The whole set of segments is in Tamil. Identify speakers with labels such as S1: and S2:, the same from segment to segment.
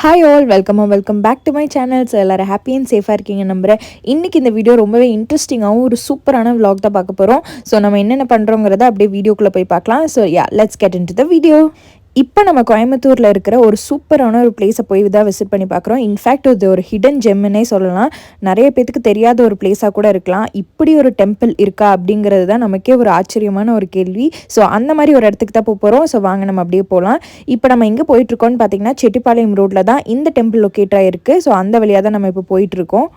S1: Hi all welcome back to my channel. So எல்லோரும் ஹாப்பி அண்ட் சேஃபாக இருக்கீங்க நம்புகிறேன். இன்றைக்கி இந்த வீடியோ ரொம்பவே இன்ட்ரெஸ்டிங்காகவும் ஒரு சூப்பரான விலாக் தான் பார்க்க போகிறோம். ஸோ நம்ம என்னென்ன பண்ணுறோங்கிறத அப்படியே வீடியோக்குள்ளே போய் பார்க்கலாம். So let's get into the video. இப்போ நம்ம கோயம்புத்தூரில் இருக்கிற ஒரு சூப்பரான ஒரு பிளேஸை போய் தான் விசிட் பண்ணி பார்க்குறோம். இன்ஃபேக்ட் இது ஒரு ஹிடன் ஜெம்முன்னே சொல்லலாம். நிறைய பேத்துக்கு தெரியாத ஒரு பிளேஸாக கூட இருக்கலாம். இப்படி ஒரு டெம்பிள் இருக்கா அப்படிங்கிறது தான் நமக்கே ஒரு ஆச்சரியமான ஒரு கேள்வி. ஸோ அந்த மாதிரி ஒரு இடத்துக்கு தான் போகிறோம். ஸோ வாங்க நம்ம அப்படியே போகலாம். இப்போ நம்ம எங்கே போயிட்டுருக்கோம்னு பார்த்தீங்கன்னா செட்டிப்பாளையம் ரோட்டில் தான் இந்த டெம்பிள் லொக்கேட்டாக இருக்குது. ஸோ அந்த வழியாக தான் நம்ம இப்போ போயிட்டுருக்கோம்.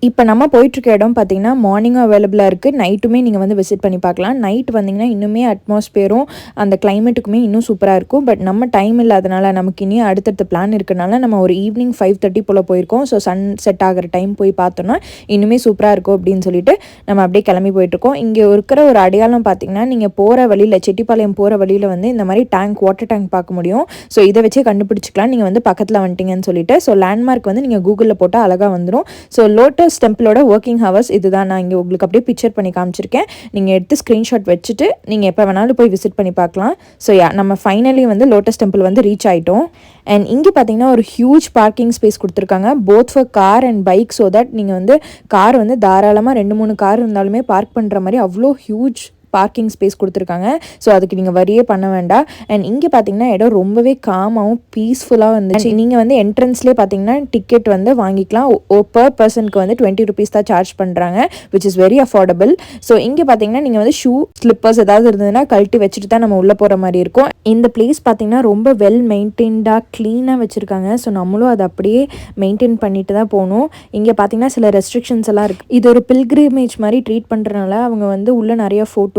S1: இப்போ நம்ம போயிட்டுருக்க இடம் பார்த்திங்கன்னா மார்னிங்கும் அவைலபிளாக இருக்குது, நைட்டுமே நீங்கள் வந்து விசிட் பண்ணி பார்க்கலாம். நைட் வந்திங்கன்னா இன்னுமே அட்மாஸ்பியரும் அந்த கிளைமேட்டுக்குமே இன்னும் சூப்பராக இருக்கும். பட் நம்ம டைம் இல்லாதனால நமக்கு இனி அடுத்தடுத்த பிளான் இருக்கிறனால நம்ம ஒரு ஈவினிங் 5:30 போல் போயிருக்கோம். ஸோ சன் செட் ஆகிற டைம் போய் பார்த்தோன்னா இன்னுமே சூப்பராக இருக்கும் அப்படின்னு சொல்லிட்டு நம்ம அப்படியே கிளம்பி போயிட்டுருக்கோம். இங்கே இருக்கிற ஒரு அடையாளம் பார்த்திங்கன்னா நீங்கள் போகிற வழியில் செட்டிப்பாளையம் போகிற வழியில் வந்து இந்த மாதிரி வாட்டர் டேங்க் பார்க்க முடியும். ஸோ இதை வச்சே கண்டுபிடிச்சிக்கலாம் நீங்கள் வந்து பக்கத்தில் வந்துட்டீங்கன்னு சொல்லிட்டு. ஸோ லேண்ட்மார்க் வந்து நீங்கள் கூகுளில் போட்டால் அழகாக வந்துடும். ஸோ லோட்டஸ் டெம்பிளோட ஒர்க்கிங் ஹவர்ஸ் இதுதான். நான் இங்கே உங்களுக்கு அப்படியே பிக்சர் பண்ணி காமிச்சிருக்கேன். நீங்கள் எடுத்து ஸ்க்ரீன்ஷாட் வச்சுட்டு நீங்கள் எப்போ வேணாலும் போய் விசிட் பண்ணி பார்க்கலாம். ஸோ நம்ம ஃபைனலி வந்து லோட்டஸ் டெம்பிள் வந்து ரீச் ஆகிட்டோம். அண்ட் இங்கே பார்த்தீங்கன்னா ஒரு ஹியூஜ் பார்க்கிங் ஸ்பேஸ் கொடுத்துருக்காங்க, both for car and bike. So that நீங்கள் வந்து கார் வந்து தாராளமாக 2-3 கார் இருந்தாலுமே பார்க் பண்ணுற மாதிரி அவ்வளோ ஹியூஜ் பார்க்கிங் ஸ்பேஸ் கொடுத்துருக்காங்க. ஸோ அதுக்கு நீங்கள் வரியே பண்ண வேண்டாம். அண்ட் இங்கே பார்த்தீங்கன்னா இடம் ரொம்பவே காமாகவும் பீஸ்ஃபுல்லாக வந்துச்சு. நீங்கள் வந்து என்ட்ரன்ஸ்லேயே பார்த்தீங்கன்னா டிக்கெட் வந்து வாங்கிக்கலாம். பர் பர்சனுக்கு வந்து 20 rupees தான் சார்ஜ் பண்ணுறாங்க, which is very affordable. So இங்கே பார்த்தீங்கன்னா நீங்கள் வந்து ஷூ ஸ்லிப்பர்ஸ் ஏதாவது இருந்ததுன்னா கழட்டி வச்சுட்டு தான் நம்ம உள்ளே போகிற மாதிரி இருக்கும். இந்த பிளேஸ் பார்த்தீங்கன்னா ரொம்ப வெல் மெயின்டைன்டாக க்ளீனாக வச்சுருக்காங்க. ஸோ நம்மளும் அதை அப்படியே மெயின்டைன் பண்ணிட்டு தான் போகணும். இங்கே பார்த்தீங்கன்னா சில ரெஸ்ட்ரிக்ஷன்ஸ் எல்லாம் இருக்குது. இது ஒரு பில்கிரிமேஜ் மாதிரி ட்ரீட் பண்ணுறதுனால அவங்க வந்து உள்ள நிறைய ஃபோட்டோஸோ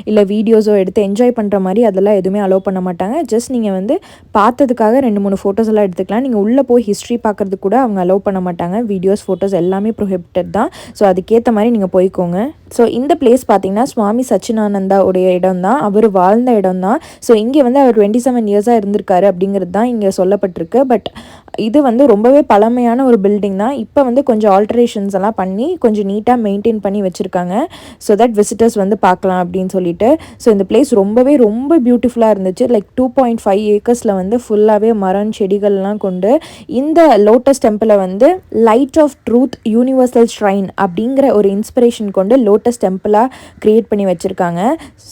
S1: இல்லை வீடியோஸோ எடுத்து என்ஜாய் பண்ணுற மாதிரி அதெல்லாம் எதுவுமே அலோவ் பண்ண மாட்டாங்க. ஜஸ்ட் நீங்கள் வந்து பார்த்ததுக்காக 2-3 ஃபோட்டோஸ் எல்லாம் எடுத்துக்கலாம். நீங்கள் உள்ளே போய் ஹிஸ்ட்ரி பார்க்குறது கூட அவங்க அலோவ் பண்ண மாட்டாங்க. வீடியோஸ் ஃபோட்டோஸ் எல்லாமே ப்ரொஹிபிட்டட் தான். ஸோ அதுக்கேற்ற மாதிரி நீங்கள் போய்க்கோங்க. ஸோ இந்த பிளேஸ் பார்த்தீங்கன்னா சுவாமி சச்சினானந்தா உடைய இடம் தான், அவர் வாழ்ந்த இடம் தான். ஸோ இங்கே வந்து அவர் 27 இயர்ஸாக இருந்திருக்காரு அப்படிங்கிறது தான் இங்கே சொல்லப்பட்டிருக்கு. பட் இது வந்து ரொம்பவே பழமையான ஒரு பில்டிங் தான். இப்போ வந்து கொஞ்சம் ஆல்ட்ரேஷன்ஸ் எல்லாம் பண்ணி கொஞ்சம் நீட்டாக மெயின்டைன் பண்ணி வச்சுருக்காங்க. ஸோ தட் விசிட்டர்ஸ் வந்து பார்க்கலாம் அப்படின்னு சொல்லிட்டு. ஸோ இந்த பிளேஸ் ரொம்ப பியூட்டிஃபுல்லாக இருந்துச்சு. லைக் 2.5 ஏக்கர்ஸில் வந்து ஃபுல்லாகவே மரம் செடிகள்லாம் கொண்டு இந்த லோட்டஸ் டெம்பிளை வந்து light of truth universal shrine அப்படிங்கிற ஒரு இன்ஸ்பிரேஷன் கொண்டு லோட்டஸ் டெம்பிளாக க்ரியேட் பண்ணி வச்சுருக்காங்க.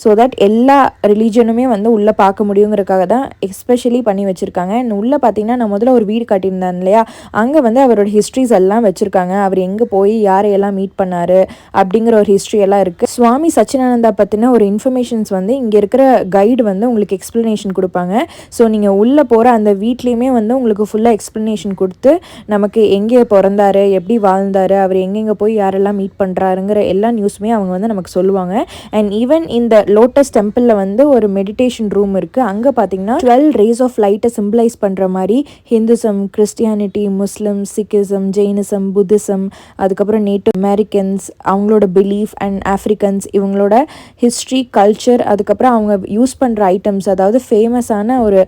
S1: ஸோ தட் எல்லா ரிலீஜனுமே வந்து உள்ளே பார்க்க முடியுங்கிறதுக்காக தான் எஸ்பெஷலி பண்ணி வச்சுருக்காங்க. அண்ட் உள்ளே பார்த்தீங்கன்னா நான் முதல்ல ஒரு வீடு காட்டியிருந்தேன் இல்லையா, அங்கே வந்து அவரோட ஹிஸ்ட்ரிஸ் எல்லாம் வச்சுருக்காங்க. அவர் எங்கே போய் யாரையெல்லாம் மீட் பண்ணார் அப்படிங்கிற ஒரு ஹிஸ்ட்ரி எல்லாம் இருக்குது. சுவாமி சச்சினானந்தா பற்றின ஒரு இன்ஃபர்மேஷன்ஸ் வந்து இங்கே இருக்கிற கைடு வந்து உங்களுக்கு எக்ஸ்ப்ளனேஷன் கொடுப்பாங்க. ஸோ நீங்கள் உள்ளே போகிற அந்த வீட்லேயுமே வந்து உங்களுக்கு ஃபுல்லாக எக்ஸ்ப்ளனேஷன் கொடுத்து நமக்கு எங்கே பிறந்தார், எப்படி வாழ்ந்தார், அவர் எங்கெங்கே போய் யாரெல்லாம் மீட் பண்ணுறாருங்கிற எல்லா நியூஸுமே அவங்க வந்து நமக்கு சொல்லுவாங்க. அண்ட் ஈவன் இந்த லோட்டஸ் டெம்பிளில் வந்து ஒரு மெடிடேஷன் ரூம் இருக்குது. அங்கே பார்த்தீங்கன்னா 12 rays ஆஃப் லைட்டை சிம்பிளைஸ் பண்ணுற மாதிரி ஹிந்துசம், கிறிஸ்டியானிட்டி, முஸ்லிம், சிக்கிசம், ஜெயினிசம், புத்திசம், அதுக்கப்புறம் நேட்டிவ் அமெரிக்கன்ஸ் அவங்களோட பிலீஃப் அண்ட் ஆஃப்ரிக்கன்ஸ் இவங்களோட ஹிஸ்ட்ரி, கல்ச்சர், அதுக்கப்புறம் அவங்க யூஸ் பண்ணுற ஐட்டம்ஸ், அதாவது ஃபேமஸான ஒரு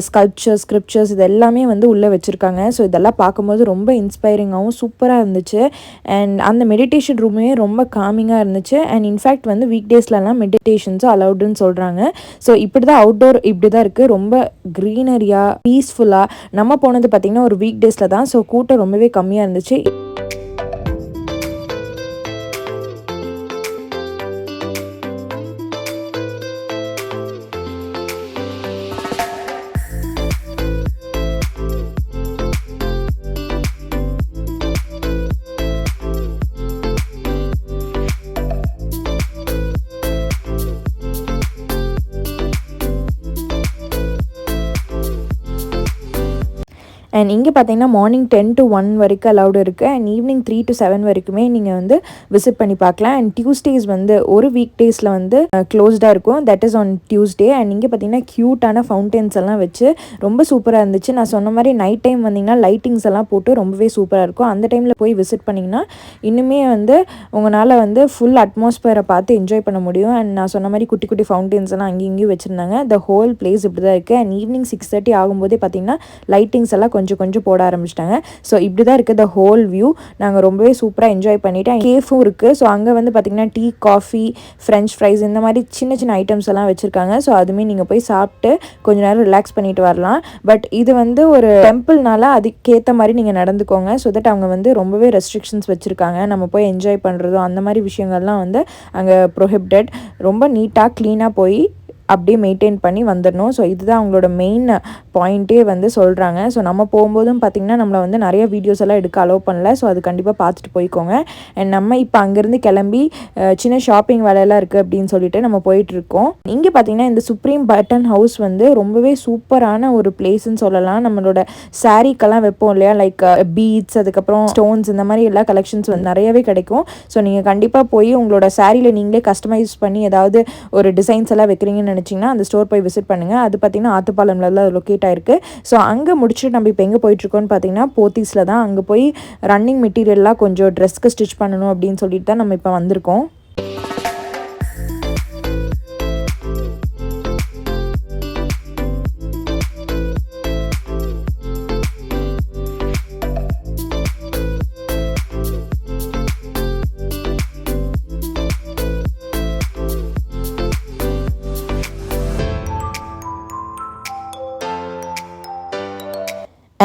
S1: ஸ்கிரிப்சர்ஸ் இது எல்லாமே வந்து உள்ளே வச்சுருக்காங்க. ஸோ இதெல்லாம் பார்க்கும்போது ரொம்ப இன்ஸ்பைரிங்காகவும் சூப்பராக இருந்துச்சு. அண்ட் அந்த மெடிடேஷன் ரூமே ரொம்ப காமிங்காக இருந்துச்சு. அண்ட் இன்ஃபேக்ட் வந்து வீக் டேஸ்லலாம் மெடிடேஷன்ஸும் அலவுடுன்னு சொல்கிறாங்க. ஸோ இப்படி தான் அவுட்டோர் இப்படி தான் இருக்குது, ரொம்ப க்ரீனரியாக பீஸ்ஃபுல்லாக. நம்ம போனது பார்த்திங்கன்னா ஒரு வீக் டேஸில் தான். ஸோ கூட்டம் ரொம்பவே கம்மியாக இருந்துச்சு. அண்ட் இங்கே பார்த்தீங்கன்னா மார்னிங் 10 to 1 வரைக்கும் அலவுடு இருக்குது. அண்ட் ஈவினிங் 3 to 7 வரைக்குமே நீங்கள் வந்து விசிட் பண்ணி பார்க்கலாம். அண்ட் டியூஸ்டேஸ் வந்து ஒரு வீக் டேஸில் வந்து க்ளோஸ்டாக இருக்கும், that is on Tuesday. And இங்கே பார்த்தீங்கன்னா க்யூட்டான ஃபவுண்டன்ஸ் எல்லாம் வச்சு ரொம்ப சூப்பராக இருந்துச்சு. நான் சொன்ன மாதிரி நைட் டைம் வந்தீங்கன்னா லைட்டிங்ஸ் எல்லாம் போட்டு ரொம்பவே சூப்பராக இருக்கும். அந்த டைமில் போய் விசிட் பண்ணிங்கன்னா இன்னுமே வந்து உங்களால் வந்து ஃபுல் அட்மாஸ்பியரை பார்த்து என்ஜாய் பண்ண முடியும். அண்ட் நான் சொன்ன மாதிரி குட்டி குட்டி ஃபவுண்டன்ஸ் எல்லாம் அங்கேயும் இங்கேயும் வச்சுருந்தாங்க. த ஹோல் பிளேஸ் இப்படி தான் இருக்குது. அண்ட் ஈவினிங் 6:30 ஆகும்போதே பார்த்தீங்கன்னா லைட்டிங்ஸ் எல்லாம் கொஞ்சம் கொஞ்சம் கொஞ்சம் போட ஆரம்பிச்சிட்டாங்க. ஸோ இப்படி தான் இருக்குது த ஹோல் வியூ. நாங்கள் ரொம்பவே சூப்பராக என்ஜாய் பண்ணிவிட்டு கேஃபும் இருக்குது. ஸோ அங்கே வந்து பார்த்திங்கன்னா டீ, காஃபி, ஃப்ரெஞ்ச் ஃப்ரைஸ் இந்த மாதிரி சின்ன சின்ன ஐட்டம்ஸ் எல்லாம் வச்சுருக்காங்க. ஸோ அதுவுமே நீங்கள் போய் சாப்பிட்டு கொஞ்சம் நேரம் ரிலாக்ஸ் பண்ணிட்டு வரலாம். பட் இது வந்து ஒரு டெம்பிள்னால அதுக்கேற்ற மாதிரி நீங்கள் நடந்துக்கோங்க. ஸோ தட் அவங்க வந்து ரொம்பவே ரெஸ்ட்ரிக்ஷன்ஸ் வச்சுருக்காங்க. நம்ம போய் என்ஜாய் பண்ணுறதும் அந்த மாதிரி விஷயங்கள்லாம் வந்து அங்கே ப்ரொஹிபிட்டட். ரொம்ப நீட்டாக க்ளீனாக போய் அப்படியே மெயின்டைன் பண்ணி வந்துடணும். ஸோ இதுதான் அவங்களோட மெயின் பாயிண்ட்டே வந்து சொல்கிறாங்க. ஸோ நம்ம போகும்போதும் பார்த்திங்கன்னா நம்மளை வந்து நிறைய வீடியோஸ் எல்லாம் எடுக்க அலோவ் பண்ணல. ஸோ அது கண்டிப்பாக பார்த்துட்டு போய்க்கோங்க. அண்ட் நம்ம இப்போ அங்கேருந்து கிளம்பி சின்ன ஷாப்பிங் வேலையெல்லாம் இருக்குது அப்படின்னு சொல்லிட்டு நம்ம போயிட்டுருக்கோம். இங்கே பார்த்திங்கன்னா இந்த சுப்ரீம் பட்டன் ஹவுஸ் வந்து ரொம்பவே சூப்பரான ஒரு பிளேஸ்ன்னு சொல்லலாம். நம்மளோட சாரீக்கெல்லாம் வைப்போம் இல்லையா, லைக் பீட்ஸ், அதுக்கப்புறம் ஸ்டோன்ஸ், இந்த மாதிரி எல்லா கலெக்ஷன்ஸ் வந்து நிறையவே கிடைக்கும். ஸோ நீங்கள் கண்டிப்பாக போய் உங்களோட சாரியில் நீங்களே கஸ்டமைஸ் பண்ணி ஏதாவது ஒரு டிசைன்ஸ் எல்லாம் வைக்கிறீங்கன்னு நினச்சிங்கன்னா அந்த ஸ்டோர் போய் விசிட் பண்ணுங்கள். அது பார்த்திங்கன்னா ஆத்துப்பாலம்ல லொக்கேட் ஆயிருக்கு. ஸோ அங்கே முடிச்சுட்டு நம்ம இப்போ எங்கே போயிட்டுருக்கோன்னு பார்த்தீங்கன்னா போத்தீஸில் தான். அங்கே போய் ரன்னிங் மெட்டீரியல்லாம் கொஞ்சம் ட்ரெஸ்க்கு ஸ்டிச் பண்ணணும் அப்படின்னு சொல்லிட்டு தான் நம்ம இப்போ வந்திருக்கோம்.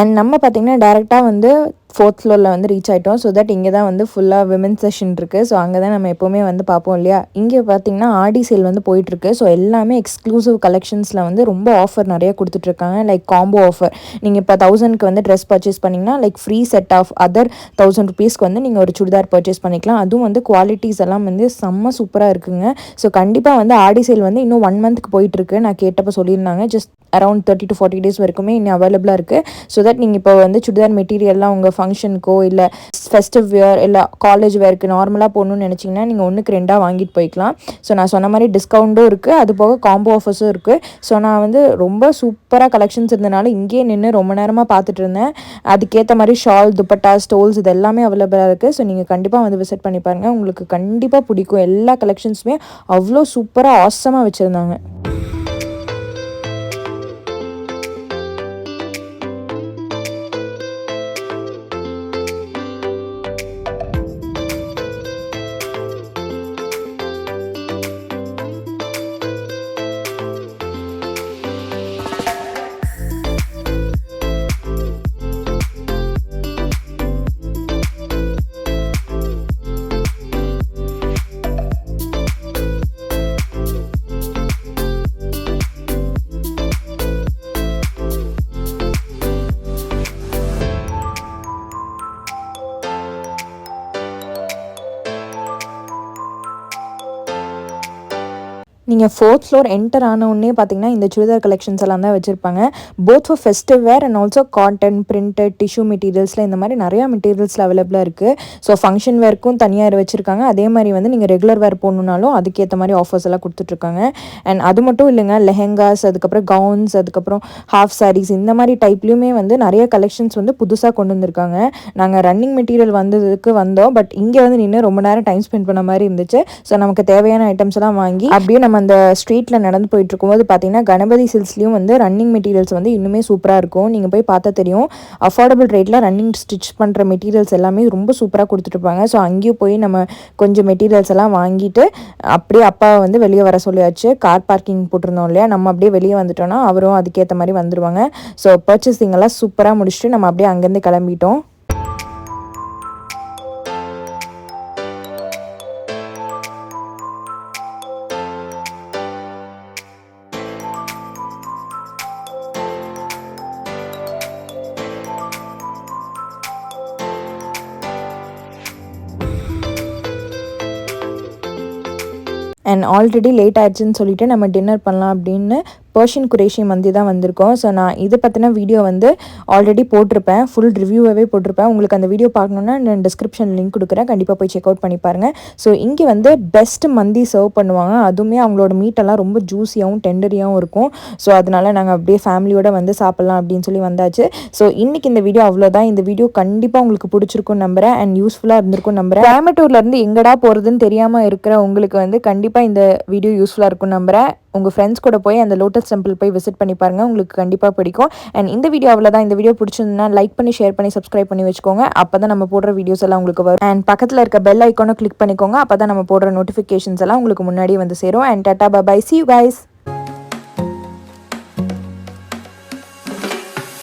S1: அண்ட் நம்ம பார்த்திங்கன்னா டேரெக்டாக வந்து 4th ஃப்ளோரில் வந்து ரீச் ஆகிட்டோம். ஸோ தட் இங்கே தான் வந்து ஃபுல்லாக விமன் செஷன் இருக்குது. ஸோ அங்கே தான் நம்ம எப்போவுமே வந்து பார்ப்போம் இல்லையா. இங்கே பார்த்திங்கன்னா ஆடி சேல் வந்து போயிட்டுருக்கு. ஸோ எல்லாமே எக்ஸ்க்ளூசிவ் கலெக்ஷன்ஸில் வந்து ரொம்ப ஆஃபர் நிறைய கொடுத்துட்ருக்காங்க. Like combo offer. நீங்கள் இப்போ 1000க்கு வந்து ட்ரெஸ் பர்ச்சேஸ் பண்ணிங்கன்னா like free set of other 1000 ருபீஸ்க்கு வந்து நீங்கள் ஒரு சுடிதார் பர்ச்சேஸ் பண்ணிக்கலாம். அதுவும் வந்து குவாலிட்டிஸ் எல்லாம் வந்து செம்ம சூப்பராக இருக்குங்க. ஸோ கண்டிப்பாக வந்து ஆடி சேல் வந்து இன்னும் 1 மந்த்துக்கு போயிட்டுருக்கு. நான் கேட்டப்போ சொல்லியிருந்தாங்க ஜஸ்ட் அரௌண்ட் 30 to 40 days வரைக்குமே இன்னும் அவைலபிளாக இருக்குது. ஸோ தட் நீங்கள் இப்போ வந்து சுடிதார் மெட்டீரியல்லாம் உங்கள் ஃபங்க்ஷனுக்கோ இல்லை ஃபெஸ்டிவ் வேர் இல்லை காலேஜ் வேருக்கு நார்மலாக போகணுன்னு நினச்சிங்கன்னா நீங்கள் 1க்கு 2 வாங்கிட்டு போய்க்கலாம். ஸோ நான் சொன்ன மாதிரி டிஸ்கவுண்ட்டும் இருக்குது, அது போக காம்போ ஆஃபர்ஸும் இருக்குது. ஸோ நான் வந்து ரொம்ப சூப்பராக கலெக்ஷன்ஸ் இருந்தனால இங்கேயே நின்று ரொம்ப நேரமாக பார்த்துட்டு இருந்தேன். அதுக்கேற்ற மாதிரி ஷால், துப்பட்டா, ஸ்டோல்ஸ் இது எல்லாமே அவைலபிளாக இருக்குது. ஸோ நீங்கள் கண்டிப்பாக வந்து விசிட் பண்ணி பாருங்கள், உங்களுக்கு கண்டிப்பாக பிடிக்கும். எல்லா கலெக்ஷன்ஸுமே அவ்வளோ சூப்பராக ஆசமாக வச்சுருந்தாங்க. நீங்கள் 4th ஃப்ளோர் என்டர் ஆனவுடனே பார்த்தீங்கன்னா இந்த சுடிதார் கலெக்ஷன்ஸ் எல்லாம் தான் வச்சுருப்பாங்க. Both for festive wear and also cotton, printed, tissue மெட்டீரியல்ஸில் இந்த மாதிரி நிறையா மெட்டீரியல்ஸில் அவைலபிளாக இருக்குது. ஸோ ஃபங்க்ஷன் வேர்க்கும் தனியாக வச்சுருக்காங்க. அதே மாதிரி வந்து நீங்கள் ரெகுலர் வேர் போகணுன்னாலும் அதுக்கேற்ற மாதிரி ஆஃபர்ஸ் எல்லாம் கொடுத்துட்ருக்காங்க. அண்ட் அது மட்டும் இல்லைங்க, லெஹெங்காஸ், அதுக்கப்புறம் கவுன்ஸ், அதுக்கப்புறம் ஹாஃப் சாரீஸ் இந்த மாதிரி டைப்லேயுமே வந்து நிறைய கலெக்ஷன்ஸ் வந்து புதுசாக கொண்டு வந்திருக்காங்க. நாங்கள் ரன்னிங் மெட்டீரியல் வந்ததுக்கு வந்தோம், பட் இங்கே வந்து நின்று ரொம்ப நேரம் டைம் ஸ்பெண்ட் பண்ண மாதிரி இருந்துச்சு. ஸோ நமக்கு தேவையான ஐட்டம்ஸ் எல்லாம் வாங்கி அப்படியே நம்ம அந்த ஸ்ட்ரீட்டில் நடந்து போயிட்டு இருக்கும்போது பார்த்தீங்கன்னா கணபதி சில்ஸ்லேயும் வந்து ரன்னிங் மெட்டீரியல்ஸ் வந்து இன்னுமே சூப்பராக இருக்கும். நீங்கள் போய் பார்த்தா தெரியும், அஃபோர்டபுள் ரேட்டில் ரன்னிங் ஸ்டிச் பண்ணுற மெட்டீரியல்ஸ் எல்லாமே ரொம்ப சூப்பராக கொடுத்துட்ருப்பாங்க. ஸோ அங்கேயும் போய் நம்ம கொஞ்சம் மெட்டீரியல்ஸ் எல்லாம் வாங்கிட்டு அப்படியே அப்பாவை வந்து வெளியே வர சொல்லியாச்சு. கார் பார்க்கிங் போட்டிருந்தோம் இல்லையா, நம்ம அப்படியே வெளியே வந்துட்டோம்னா அவரும் அதுக்கேற்ற மாதிரி வந்துடுவாங்க. ஸோ பர்ச்சேசிங் எல்லாம் சூப்பராக முடிச்சுட்டு நம்ம அப்படியே அங்கேருந்து கிளம்பிட்டோம். அண்ட் ஆல்ரெடி லேட் ஆயிடுச்சுன்னு சொல்லிட்டு நம்ம டின்னர் பண்ணலாம் அப்படின்னு பர்ஷியன் குரேஷி மந்தி தான் வந்திருக்கோம். ஸோ நான் இதை பற்றின வீடியோ வந்து ஆல்ரெடி போட்டிருப்பேன், ஃபுல் ரிவ்யூவாகவே போட்டிருப்பேன். உங்களுக்கு அந்த வீடியோ பார்க்கணுன்னா நான் டிஸ்கிரிப்ஷன் லிங்க் கொடுக்குறேன், கண்டிப்பாக போய் செக் அவுட் பண்ணி பாருங்கள். ஸோ இங்கே வந்து பெஸ்ட் மந்தி சர்வ் பண்ணுவாங்க. அதுவுமே அவங்களோட மீட்டெல்லாம் ரொம்ப ஜூஸியாகவும் டெண்டரியாகவும் இருக்கும். ஸோ அதனால் நாங்கள் அப்படியே ஃபேமிலியோடு வந்து சாப்பிட்லாம் அப்படின்னு சொல்லி வந்தாச்சு. ஸோ இன்றைக்கி இந்த வீடியோ அவ்வளோதான். இந்த வீடியோ கண்டிப்பாக உங்களுக்கு பிடிச்சிருக்குன்னு நம்புகிறேன் அண்ட் யூஸ்ஃபுல்லாக இருந்திருக்கும் நம்புகிறேன். கோயம்புத்தூர்லேருந்து எங்கடா போகிறதுன்னு தெரியாமல் இருக்கிற உங்களுக்கு வந்து கண்டிப்பாக இந்த வீடியோ யூஸ்ஃபுல்லாக இருக்கும்னு நம்புகிறேன். உங்கள் ஃப்ரெண்ட்ஸ் கூட போய் அந்த லோட்டஸ் டெம்பிள் போய் விசிட் பண்ணி பாருங்கள், உங்களுக்கு கண்டிப்பாக பிடிக்கும். அண்ட் இந்த வீடியோ அவ்வளோதான். இந்த வீடியோ பிடிச்சிருந்தா லைக் பண்ணி ஷேர் பண்ணி சப்ஸ்கிரைப் பண்ணி வச்சுக்கோங்க. அப்போ தான் நம்ம போடுற வீடியோஸ் எல்லாம் உங்களுக்கு வரும். அண்ட் பக்கத்தில் இருக்க பெல் ஐக்கானும் கிளிக் பண்ணிக்கோங்க. அப்போ தான் நம்ம போடுற நோட்டிஃபிகேஷன்ஸ் எல்லாம் உங்களுக்கு முன்னாடி வந்து சேரும். And tata bye, see you guys.